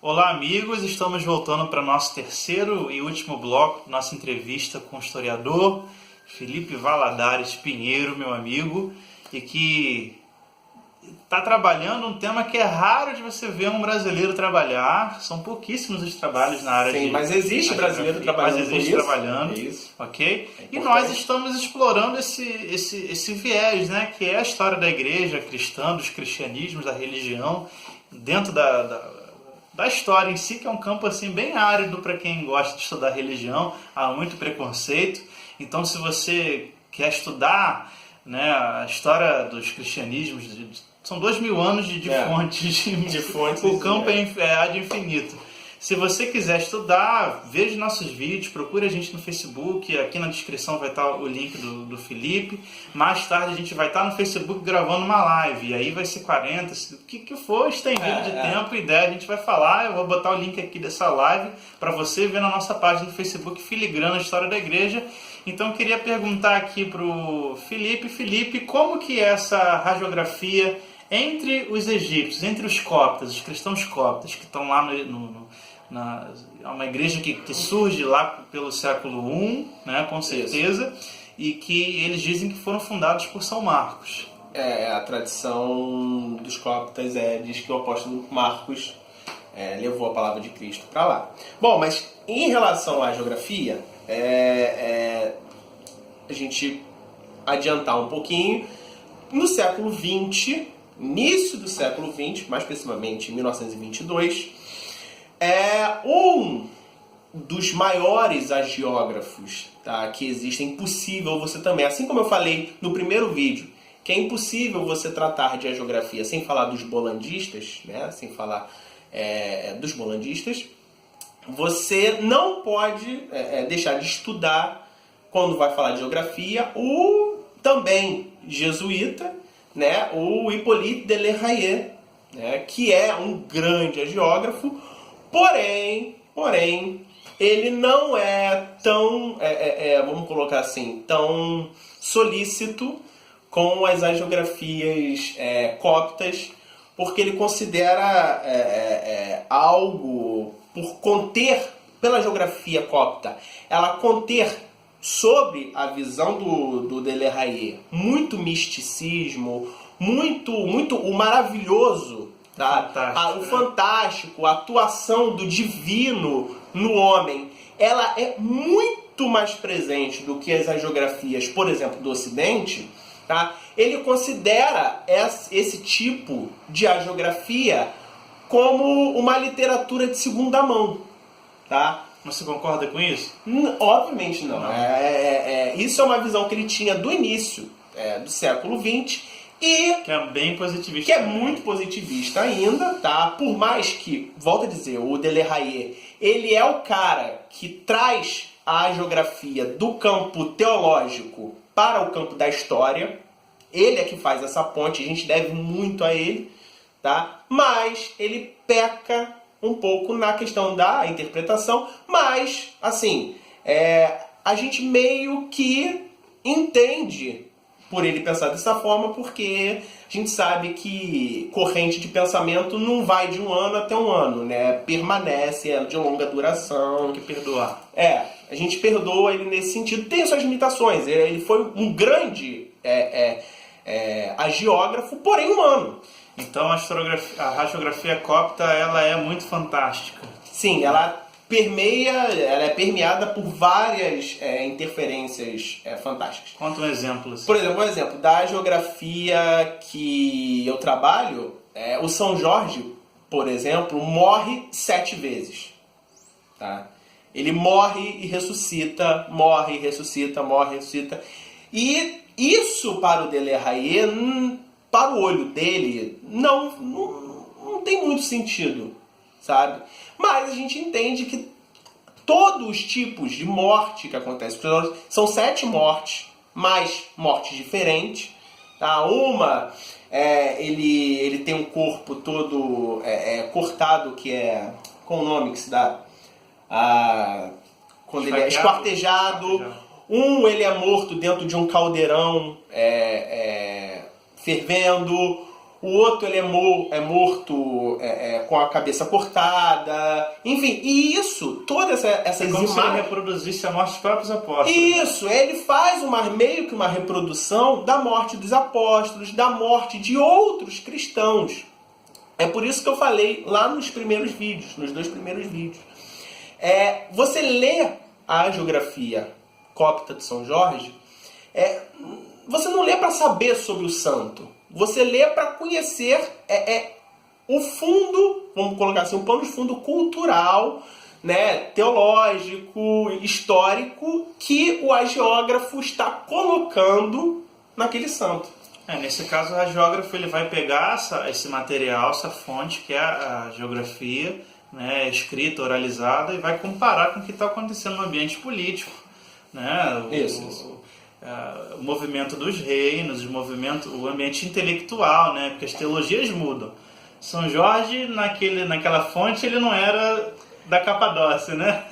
Olá, amigos! Estamos voltando para nosso terceiro e último bloco, nossa entrevista com o historiador Felipe Valadares Pinheiro, meu amigo, e que está trabalhando um tema que é raro de você ver um brasileiro trabalhar. São pouquíssimos os trabalhos na área de... mas existe brasileiro trabalhando. Mas existe trabalhando, ok? E nós estamos explorando esse viés, né, que é a história da igreja cristã, dos cristianismos, da religião, dentro da história em si, que é um campo assim bem árido para quem gosta de estudar religião. Há muito preconceito. Então, se você quer estudar, né, a história dos cristianismos, são 2000 anos de fontes. O campo é ad infinito. Se você quiser estudar, veja nossos vídeos, procure a gente no Facebook, aqui na descrição vai estar o link do Felipe. Mais tarde a gente vai estar no Facebook gravando uma live, e aí vai ser 40, o que for estendido de tempo, ideia, a gente vai falar. Eu vou botar o link aqui dessa live para você ver na nossa página do Facebook, Filigrana História da Igreja. Então eu queria perguntar aqui para o Felipe, como que é essa radiografia entre os egípcios, entre os coptas, os cristãos coptas, que estão lá é uma igreja que surge lá pelo século I, né, com certeza, e que eles dizem que foram fundados por São Marcos. A tradição dos coptas diz que o apóstolo Marcos levou a palavra de Cristo para lá. Bom, mas em relação à geografia, a gente adiantar um pouquinho, no século XX, início do século XX, mais precisamente em 1922, um dos maiores agiógrafos, tá, que existem. Impossível você também, assim como eu falei no primeiro vídeo, que é impossível você tratar de agiografia sem falar dos bolandistas, né, sem falar dos bolandistas, você não pode deixar de estudar, quando vai falar de geografia, o também jesuíta, né, o Hippolyte de l'Errayer, né, que é um grande agiógrafo, porém, ele não é tão, vamos colocar assim, tão solícito com as agiografias coptas, porque ele considera algo, por conter, pela geografia copta, ela conter sobre a visão do de l'Errayer muito misticismo, muito o maravilhoso, tá? O fantástico, a atuação do divino no homem, ela é muito mais presente do que as agiografias, por exemplo, do Ocidente, tá? Ele considera esse tipo de agiografia como uma literatura de segunda mão, tá? Você concorda com isso? Obviamente não. Isso é uma visão que ele tinha do início do século XX e que é bem positivista. Que é muito positivista ainda, tá? Por mais que, volto a dizer, o de l'Errayer, ele é o cara que traz a geografia do campo teológico para o campo da história. Ele é que faz essa ponte, a gente deve muito a ele, tá? Mas ele peca um pouco na questão da interpretação, mas, assim, a gente meio que entende por ele pensar dessa forma, porque a gente sabe que corrente de pensamento não vai de um ano até um ano, né? Permanece, é de longa duração. Tem que perdoar. A gente perdoa ele nesse sentido. Tem suas limitações. Ele foi um grande agiógrafo, porém humano. Então a radiografia copta, ela é muito fantástica. Sim, ela é permeada por várias interferências fantásticas. Conta um exemplo. Assim. Por exemplo, um exemplo da geografia que eu trabalho, o São Jorge, por exemplo, morre 7 vezes. Tá? Ele morre e ressuscita, morre e ressuscita, morre e ressuscita. E isso para o de l'Errayer, para o olho dele, não tem muito sentido, sabe? Mas a gente entende que todos os tipos de morte que acontecem são 7 mortes, mais mortes diferentes. Tá? Uma, ele tem um corpo todo cortado, que é... Qual o nome que se dá? Quando ele é esquartejado. Ele é morto dentro de um caldeirão fervendo. o outro ele é morto com a cabeça cortada, enfim, e isso, todas essas como se ele imagens... reproduzisse a morte dos próprios apóstolos. Isso, ele faz meio que uma reprodução da morte dos apóstolos, da morte de outros cristãos. É por isso que eu falei lá nos primeiros vídeos, nos 2 primeiros vídeos. Você lê a geografia copta de São Jorge, você não lê para saber sobre o santo. Você lê para conhecer o fundo, vamos colocar assim, um pano de fundo cultural, né, teológico, histórico, que o hagiógrafo está colocando naquele santo. Nesse caso, o hagiógrafo ele vai pegar esse material, essa fonte, que é a geografia, né, escrita, oralizada, e vai comparar com o que está acontecendo no ambiente político. Né, o movimento dos reinos, o ambiente intelectual, né, porque as teologias mudam. São Jorge, naquela fonte, ele não era da Capadócia, né?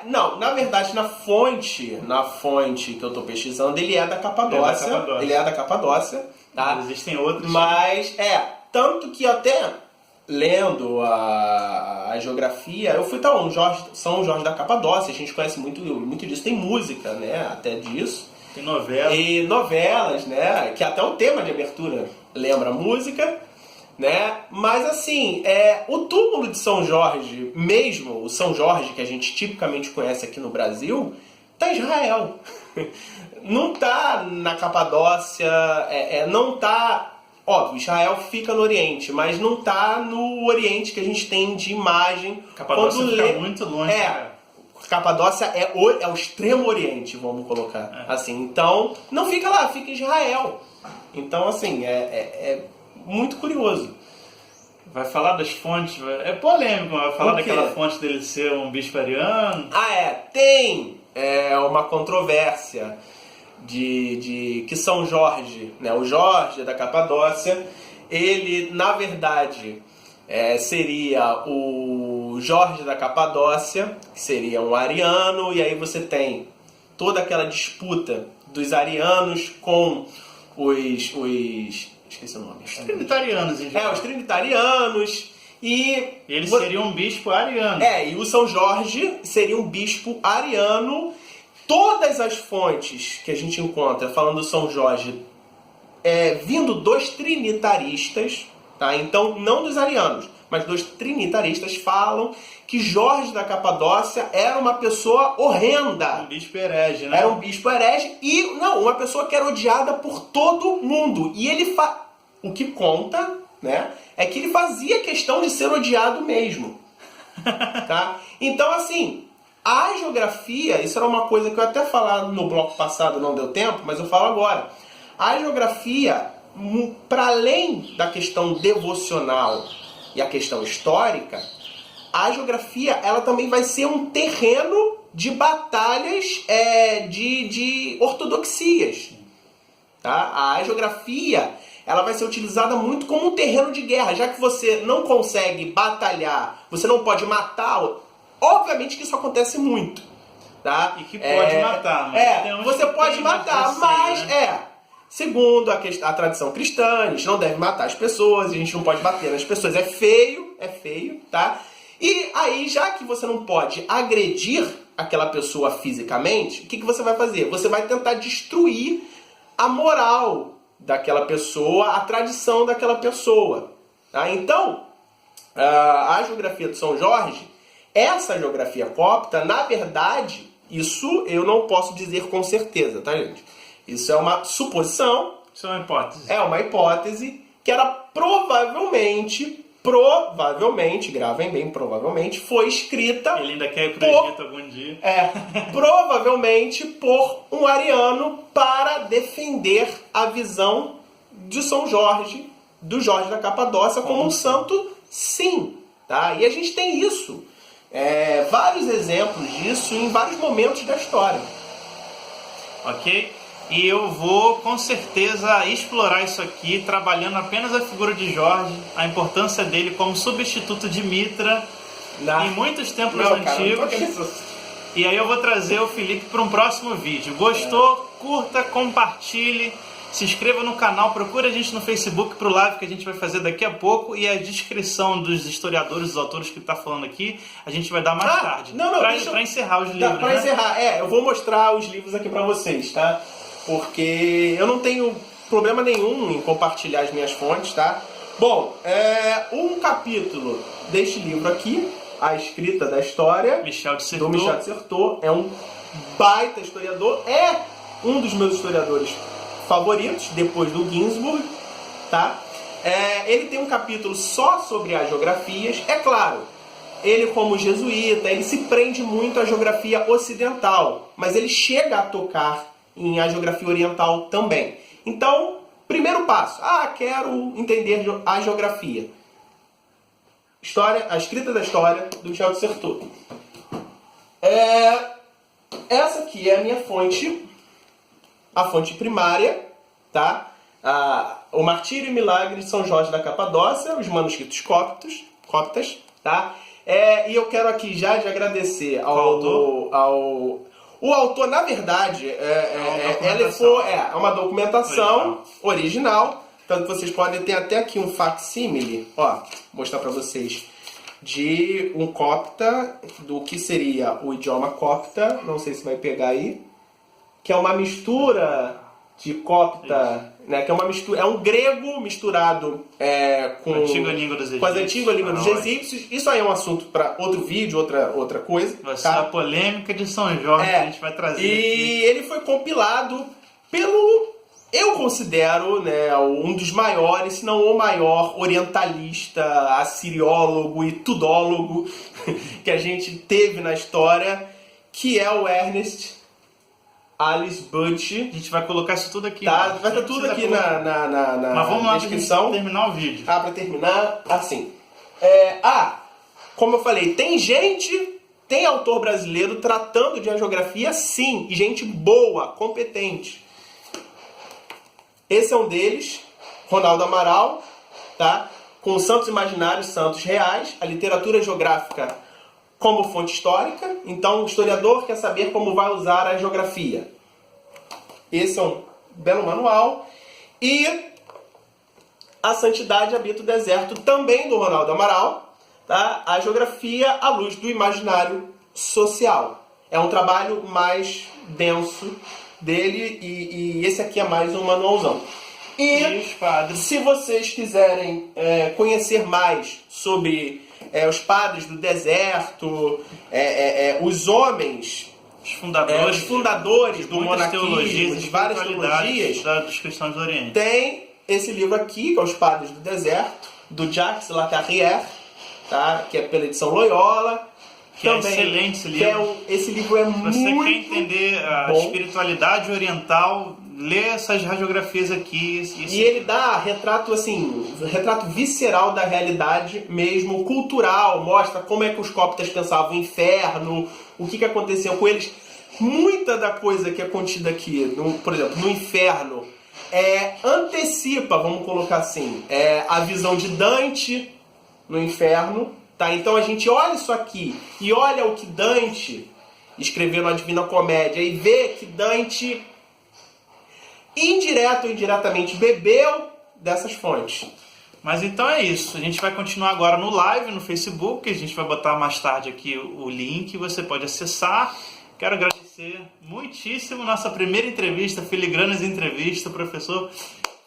Não, na verdade, na fonte que eu estou pesquisando, ele é da Capadócia. Ele é da Capadócia, tá? Existem outros. Mas, tanto que até lendo a geografia, eu fui São Jorge da Capadócia, a gente conhece muito disso, tem música, né, até disso. Tem novelas. E novelas, né, que até o tema de abertura lembra música, né, mas assim, o túmulo de São Jorge, mesmo o São Jorge que a gente tipicamente conhece aqui no Brasil, tá em Israel. Não tá na Capadócia, não tá... Óbvio, Israel fica no Oriente, mas não tá no Oriente que a gente tem de imagem. Capadócia fica muito longe. Capadócia é o extremo Oriente, vamos colocar assim. Então, não fica lá, fica em Israel. Então, assim, é muito curioso. Vai falar das fontes, é polêmico, vai falar daquela fonte dele ser um bispo ariano. Tem uma controvérsia de que São Jorge, né, o Jorge da Capadócia, ele, na verdade, seria o Jorge da Capadócia, que seria um ariano, e aí você tem toda aquela disputa dos arianos com os esqueci o nome. Os trinitarianos, em geral. Os trinitarianos. E ele seria um bispo ariano. E o São Jorge seria um bispo ariano. Todas as fontes que a gente encontra falando do São Jorge vindo dos trinitaristas, tá? Então, não dos arianos, mas dos trinitaristas, falam que Jorge da Capadócia era uma pessoa horrenda. Um bispo herege, né? Era um bispo herege e, uma pessoa que era odiada por todo mundo. E ele o que conta, né, é que ele fazia questão de ser odiado mesmo. Tá? Então, assim, a geografia, isso era uma coisa que eu até falar no bloco passado, não deu tempo, mas eu falo agora. A geografia, para além da questão devocional e a questão histórica, a geografia ela também vai ser um terreno de batalhas de ortodoxias. Tá? A geografia ela vai ser utilizada muito como um terreno de guerra, já que você não consegue batalhar, você não pode matar. Obviamente que isso acontece muito. Tá? E que pode matar. Mas você pode matar, mas segundo a tradição cristã, a gente não deve matar as pessoas, a gente não pode bater nas pessoas. É feio, tá? E aí, já que você não pode agredir aquela pessoa fisicamente, o que você vai fazer? Você vai tentar destruir a moral daquela pessoa, a tradição daquela pessoa. Tá? Então, a geografia de São Jorge, essa geografia copta, na verdade, isso eu não posso dizer com certeza, tá, gente? Isso é uma suposição. Isso é uma hipótese. É uma hipótese que era provavelmente, gravem bem, provavelmente, foi escrita... Ele ainda quer ir pro Egito algum dia. Provavelmente por um ariano para defender a visão de São Jorge, do Jorge da Capadócia, como um santo, sim. Tá? E a gente tem isso. Vários exemplos disso em vários momentos da história. Ok? E eu vou, com certeza, explorar isso aqui, trabalhando apenas a figura de Jorge, a importância dele como substituto de Mitra em muitos templos antigos. E aí eu vou trazer o Felipe para um próximo vídeo. Gostou? Curta, compartilhe Se inscreva no canal, procure a gente no Facebook pro live que a gente vai fazer daqui a pouco, e a descrição dos historiadores, dos autores que tá falando aqui, a gente vai dar mais tarde. Pra encerrar os livros, pra encerrar, eu vou mostrar os livros aqui pra vocês, tá? Porque eu não tenho problema nenhum em compartilhar as minhas fontes, tá? Bom, um capítulo deste livro aqui, A Escrita da História, do Michel de Certeau, é um baita historiador, é um dos meus historiadores favoritos, depois do Ginsburg, tá? Ele tem um capítulo só sobre as geografias. É claro, ele como jesuíta, ele se prende muito à geografia ocidental, mas ele chega a tocar em a geografia oriental também. Então, primeiro passo, quero entender a geografia. A Escrita da História, do Michel de Certeau. Essa aqui é a minha fonte, a fonte primária, tá? O Martírio e Milagre de São Jorge da Capadócia, os manuscritos coptas, tá? E eu quero aqui já agradecer ao o autor, na verdade, é uma documentação original, tanto que vocês podem ter até aqui um facsímile, mostrar para vocês, de um copta, do que seria o idioma copta, não sei se vai pegar aí, que é uma mistura de copta, né, que é uma mistura, é um grego misturado com a antiga língua dos egípcios. Com a antiga língua dos egípcios. Isso aí é um assunto para outro vídeo, outra coisa. Vai ser a polêmica de São Jorge que a gente vai trazer. E ele foi compilado pelo, eu considero, né, um dos maiores, se não o maior orientalista, assiriólogo e tudólogo que a gente teve na história, que é o Ernest Alice Budge. A gente vai colocar isso tudo aqui. Tá, vai estar tudo aqui na Mas vamos lá descrição. Pra terminar o vídeo. Pra terminar, assim. Como eu falei, tem autor brasileiro tratando de geografia, sim, e gente boa, competente. Esse é um deles, Ronaldo Amaral, tá? Com Santos Imaginários, Santos Reais, a literatura geográfica como fonte histórica. Então, o historiador quer saber como vai usar a geografia. Esse é um belo manual. E A Santidade Habita o Deserto, também do Ronaldo Amaral, tá? A geografia à luz do imaginário social. É um trabalho mais denso dele, e esse aqui é mais um manualzão. E se vocês quiserem conhecer mais sobre os padres do deserto, os homens, os fundadores do monaquismo, de várias teologias dos cristãos do Oriente, tem esse livro aqui, que é Os Padres do Deserto, do Jacques Lacarrière, tá? Que é pela edição Loyola. Que também, é excelente esse livro. Esse livro é muito bom. Você quer entender a espiritualidade oriental, lê essas radiografias aqui. E ele dá retrato visceral da realidade mesmo, cultural, mostra como é que os coptas pensavam o inferno, o que aconteceu com eles. Muita da coisa que é contida aqui, por exemplo, no inferno, antecipa, vamos colocar assim, a visão de Dante no inferno. Tá, então a gente olha isso aqui e olha o que Dante escreveu na Divina Comédia e vê que Dante, indireto ou indiretamente, bebeu dessas fontes. Mas então é isso. A gente vai continuar agora no live, no Facebook. A gente vai botar mais tarde aqui o link, você pode acessar. Quero agradecer muitíssimo nossa primeira entrevista, Filigranas Entrevista, professor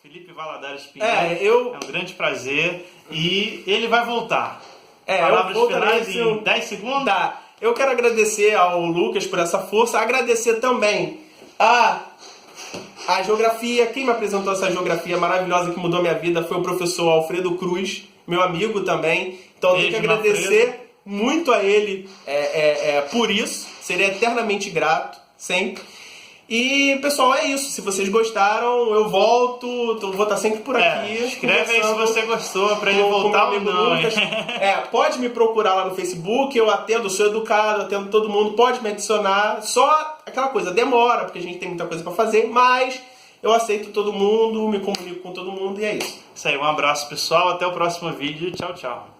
Felipe Valadares Pinheiro. É um grande prazer. E ele vai voltar. Palavras finais em 10 segundos? Tá. Eu quero agradecer ao Lucas por essa força. Agradecer também a geografia. Quem me apresentou essa geografia maravilhosa que mudou minha vida foi o professor Alfredo Cruz, meu amigo também. Então eu tenho que agradecer muito a ele por isso. Seria eternamente grato, sempre. E, pessoal, é isso. Se vocês gostaram, eu volto. Vou estar sempre por aqui. Escreve aí se você gostou, pra ele voltar ou não. Pode me procurar lá no Facebook. Eu atendo, sou educado, atendo todo mundo. Pode me adicionar. Só aquela coisa, demora, porque a gente tem muita coisa pra fazer. Mas eu aceito todo mundo, me comunico com todo mundo e é isso. Isso aí, um abraço, pessoal. Até o próximo vídeo. Tchau, tchau.